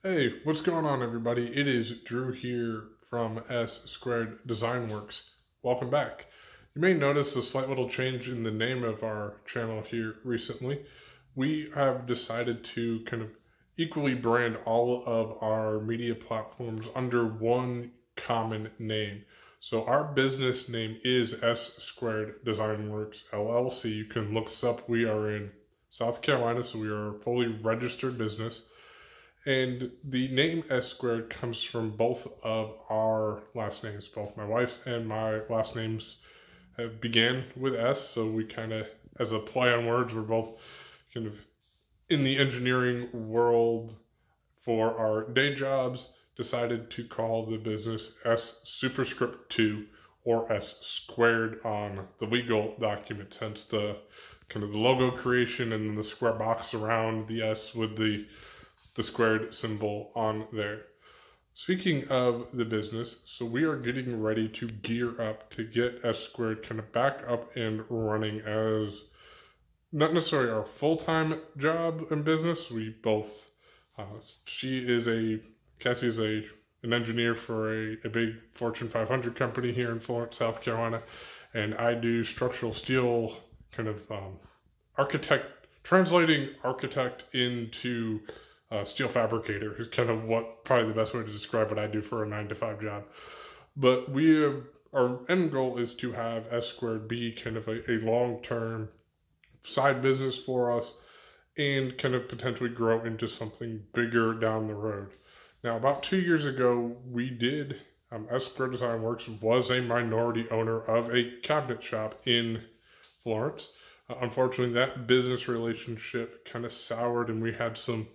Hey, what's going on, everybody? It is Drew here from S Squared Design Works. Welcome back. You may notice a slight little change in the name of our channel here recently. We have decided to kind of equally brand all of our media platforms under one common name. So our business name is S Squared Design Works LLC. You can look us up. We are in South Carolina, so we are a fully registered business. And the name S Squared comes from both of our last names. Both my wife's and my last names began with S, so we kind of, as a play on words, we're both kind of in the engineering world for our day jobs, decided to call the business S superscript 2 or S squared on the legal documents, hence the kind of the logo creation and the square box around the S with the squared symbol on there. Speaking of the business, so we are getting ready to gear up to get S Squared kind of back up and running as not necessarily our full-time job in business. We both, Cassie is an engineer for a big Fortune 500 company here in Florence, South Carolina, and I do structural steel kind of translating architect into steel fabricator is kind of probably the best way to describe what I do for a 9-to-5 job. But our end goal is to have S Squared be kind of a long-term side business for us and kind of potentially grow into something bigger down the road. Now, about 2 years ago, we did, S Squared Design Works was a minority owner of a cabinet shop in Florence. Unfortunately, that business relationship kind of soured and we had some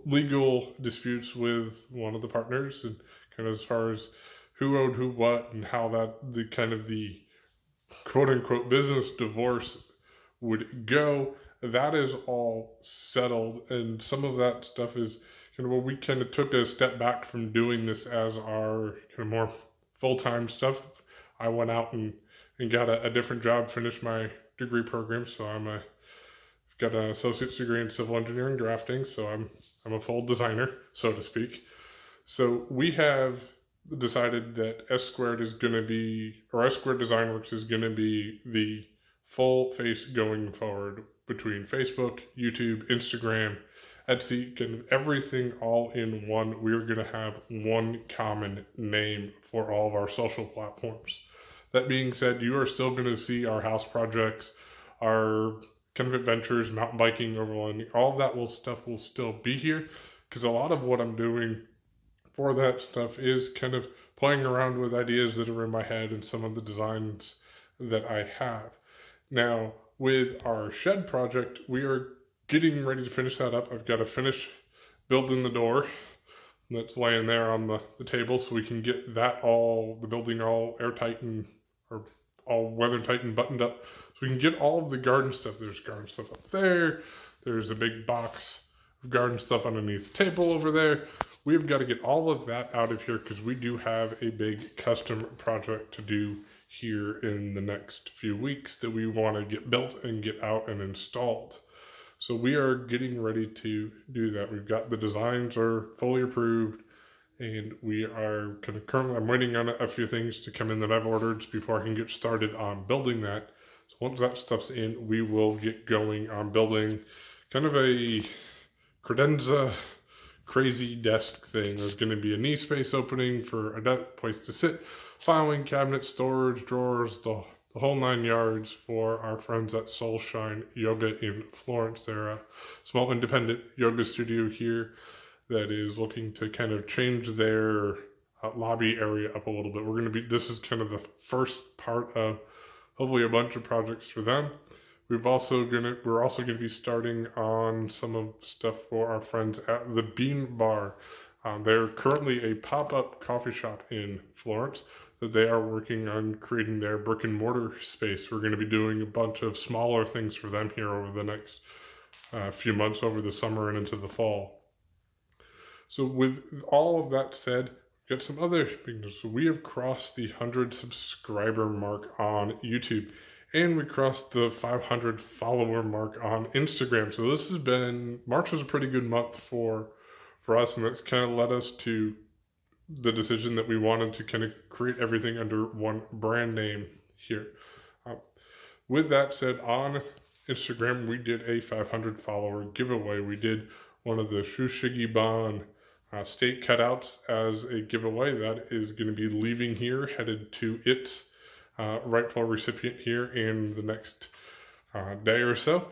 legal disputes with one of the partners, and kind of as far as who owed who what and how the quote unquote business divorce would go. That is all settled, and some of that stuff is kind of what we kind of took a step back from doing this as our kind of more full-time stuff. I went out and got a different job, finished my degree program, so I've got an associate's degree in civil engineering drafting, so I'm a full designer, so to speak. So we have decided that S Squared is going to be, or S Squared Design Works is going to be the full face going forward between Facebook, YouTube, Instagram, Etsy, kind of everything all in one. We're going to have one common name for all of our social platforms. That being said, you are still going to see our house projects, our kind of adventures, mountain biking, overlanding, all of that stuff will still be here, because a lot of what I'm doing for that stuff is kind of playing around with ideas that are in my head and some of the designs that I have. Now, with our shed project, we are getting ready to finish that up. I've got to finish building the door that's laying there on the table so we can get the building all airtight or all weather tight and buttoned up. So we can get all of the garden stuff. There's garden stuff up there. There's a big box of garden stuff underneath the table over there. We've got to get all of that out of here because we do have a big custom project to do here in the next few weeks that we want to get built and get out and installed. So we are getting ready to do that. We've got the designs are fully approved, and we are kind of currently, I'm waiting on a few things to come in that I've ordered before I can get started on building that. So once that stuff's in, we will get going on building kind of a credenza crazy desk thing. There's going to be a knee space opening for a place to sit, filing cabinet, storage, drawers, the whole 9 yards for our friends at Soulshine Yoga in Florence. They're a small independent yoga studio here that is looking to kind of change their lobby area up a little bit. This is kind of the first part of hopefully a bunch of projects for them. We're also going to be starting on some of stuff for our friends at the Bean Bar. They're currently a pop-up coffee shop in Florence that they are working on creating their brick and mortar space. We're going to be doing a bunch of smaller things for them here over the next few months, over the summer and into the fall. So with all of that said, we've got some other big news. So we have crossed the 100 subscriber mark on YouTube, and we crossed the 500 follower mark on Instagram. So this has been, March was a pretty good month for for us, and that's kind of led us to the decision that we wanted to kind of create everything under one brand name here. With that said, on Instagram, we did a 500 follower giveaway. We did one of the Shushigiban state cutouts as a giveaway. That is going to be leaving here, headed to its rightful recipient here in the next day or so.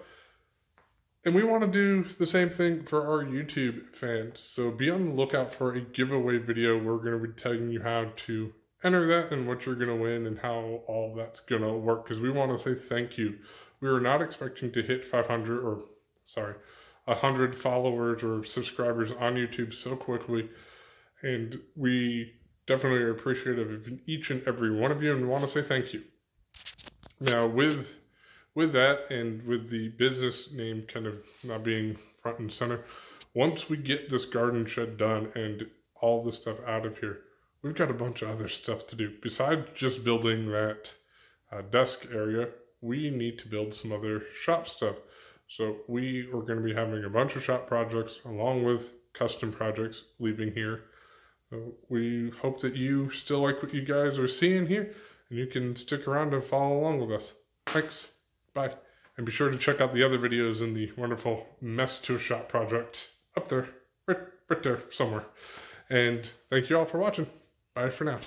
And we want to do the same thing for our YouTube fans. So be on the lookout for a giveaway video. We're going to be telling you how to enter that and what you're going to win and how all that's going to work, because we want to say thank you. We were not expecting to hit 100 followers or subscribers on YouTube so quickly. And we definitely are appreciative of each and every one of you and want to say thank you. Now, with that and with the business name kind of not being front and center, once we get this garden shed done and all this stuff out of here, we've got a bunch of other stuff to do. Besides just building that desk area, we need to build some other shop stuff. So we are going to be having a bunch of shop projects along with custom projects leaving here. So we hope that you still like what you guys are seeing here and you can stick around and follow along with us. Thanks. Bye. And be sure to check out the other videos in the wonderful Mess to a Shop project up there, right there somewhere. And thank you all for watching. Bye for now.